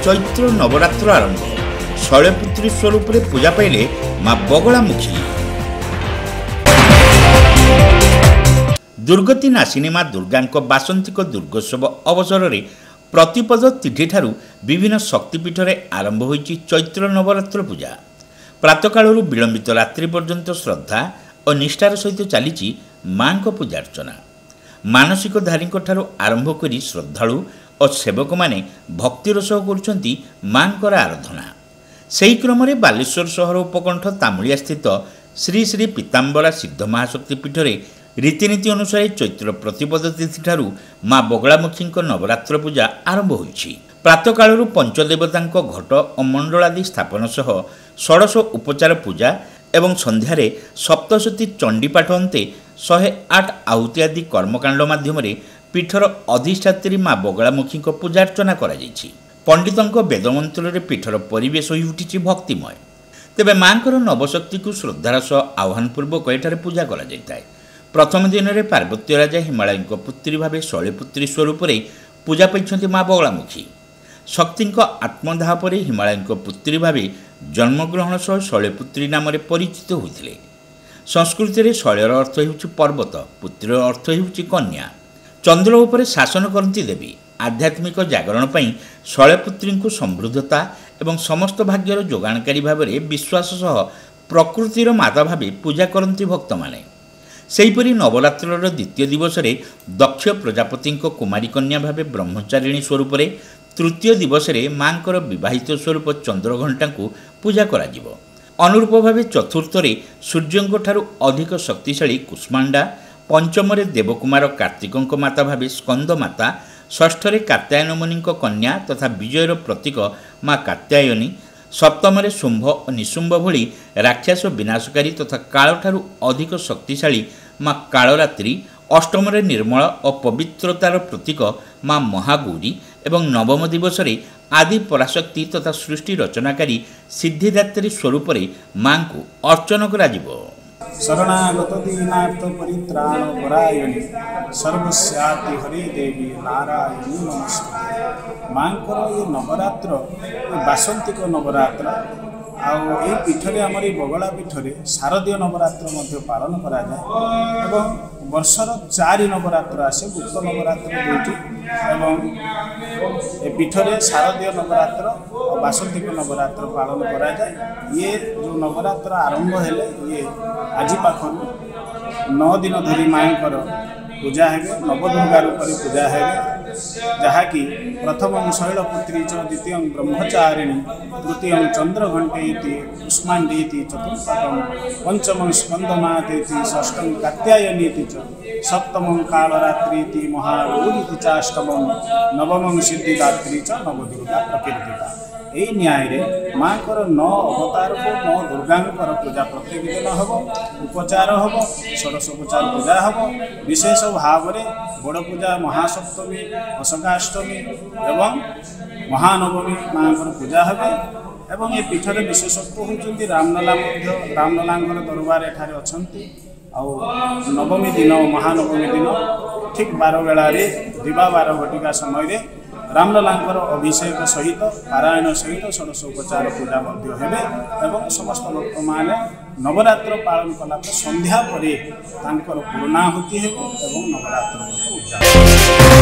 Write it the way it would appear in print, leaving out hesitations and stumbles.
चैत्र नवरात्र आरंभ शैलपुत्री स्वरूप पूजा पाइले मां बगलामुखी। दुर्गति नाशिनी मां दुर्गा बासंतिक दुर्गोत्सव अवसर में प्रतिपद तिथि ठारू विभिन्न शक्तिपीठ में आरंभ होइछि चैत्र नवरात्र पूजा। प्रातःकाल विलंबित रात्रि पर्यंत श्रद्धा और निष्ठार सहित चली मां पूजार्चना। मानसिकधारी आरंभ कर श्रद्धालु और सेवक माने भक्तिर सह करुछंती मांकर आराधना। सही क्रम में बालेश्वर सहर उपकंठ तामुलिया स्थित श्री श्री पीताम्बरा सिद्ध महाशक्ति पीठ में रीतिनीति अनुसार चैत्र प्रतिपद तिथि ठारू मां बगलामुखी नवरात्र पूजा आरंभ होइछि। प्रातःकाल पंचदेवता घट और मंडलादि स्थापन सह षोडश उपचार पूजा एवं संध्यारे सप्तशती चंडीपाठ अंते 108 आहुति आदि कर्मकांड माध्यम पीठर अधिष्ठात्री मां बगलामुखी पूजार्चना करा जाइछि। पंडितों वेदमंत्र पीठर परिवेश हो उठी भक्तिमय। तेबे मांकर नवशक्ति को श्रद्धार सह आह्वान पूर्वक एठारे पूजा करा जाइताय। प्रथम दिन में पार्वती राजा हिमालय पुत्री भाव शैलपुत्री स्वरूप पूजा पाइछन्ति मां बगलामुखी। शक्ति आत्मदाह पर हिमालय पुत्री भाव जन्मग्रहण सह शैलपुत्री नाम परिचित होते। संस्कृत में शैलर अर्थ हो पर्वत, पुत्र अर्थ हो कन्या। चंद्र उपर शासन करती देवी आध्यात्मिक जागरण पर शैलपुत्री को समृद्धता एवं समस्त भाग्यर जोगाणकारी भाव में विश्वास सह प्रकृतिर माता भाव पूजा करती भक्त माने। सेहीपरि नवरात्र द्वितीय दिवस में दक्ष प्रजापति कुमारी कन्या भाव ब्रह्मचारिणी स्वरूप तृतीय दिवस में मांकर विवाहित स्वरूप चंद्रघंटा को पूजा करा जिवो। अनुरूप भाव चतुर्थ सूर्यों ठारू अधिक शक्तिशाली कुष्मांडा, पंचम देवकुमार कार्तिकों माता भाव स्कंद माता, षष्ठ कात्यायन मुनि कन्या तथा विजयर प्रतीक मां कात्यायनी, सप्तम शुंभ और निशुंभ भली राक्षस विनाशकारी तथा काल ठारू अधिक शक्तिशाली मां कालरात्रि, अष्टम निर्मल और पवित्रतार प्रतीक मां महागौरी एवं नवम दिवस आदि पराशक्ति तथा सृष्टि रचनाकारी सिद्धिदात्री स्वरूप मां को अर्चन करा जिवो। शरणागत दीनार्थ परित्राण परायणी सर्वस्याति हरि देवी नारायणी नमस्ते। मांकर ये नवरात्र बासंतिक नवरात्र आई पीठरे आमर बगला पीठरे शारदीय नवरात्र पालन करा जाए एवं वर्षर 4 नवरात्र आसे गुप्त नवरात्र दुईटी एवं ए पीठरे शारदीय नवरात्र और बासंतिक नवरात्र पालन करा जाए। ये जो नवरात्र आरंभ हेले ये आज पाखर 9 दिन धरी मांकर पूजा है, नवदुर्गा रूप पूजा है, जहाँकि प्रथम शैलपुत्री च, द्वितीय ब्रह्मचारिणी, तृतीय चंद्रघंटेति कुष्मांडेति, चतुर्थम पंचम स्कंदमातेति, षष्ठम कात्यायनीति च, सप्तम कालरात्रीति महागौरीति चाष्टमं नवमं सिद्धिदात्री च नवदुर्गा प्रकीर्तिता। यही न्याय मांकर 9 अवतार को 9 दुर्गांकर पूजा प्रत्येक दिन हम उपचार हम षोडश उपचार पूजा हम विशेष भाव में बड़ पूजा महासप्तमी, अशोकाष्टमी एवं महानवमी मांकर पूजा हे। एवं ये पीठर विशेषत्व होती रामलला रामललांगर दरबार एठारे अछंती। नवमी दिन महानवमी दिन ठीक 12 बेलारे दिवा 12 घटिका समय रामललांकर अभिषेक सहित पारायण सहित षोडश उपचार पूजा हेबे एवं समस्त लोक माने नवरात्र पालन कला संध्या परे तांकर पूर्णाहुति हेबो एवं नवरात्र उद्यापन।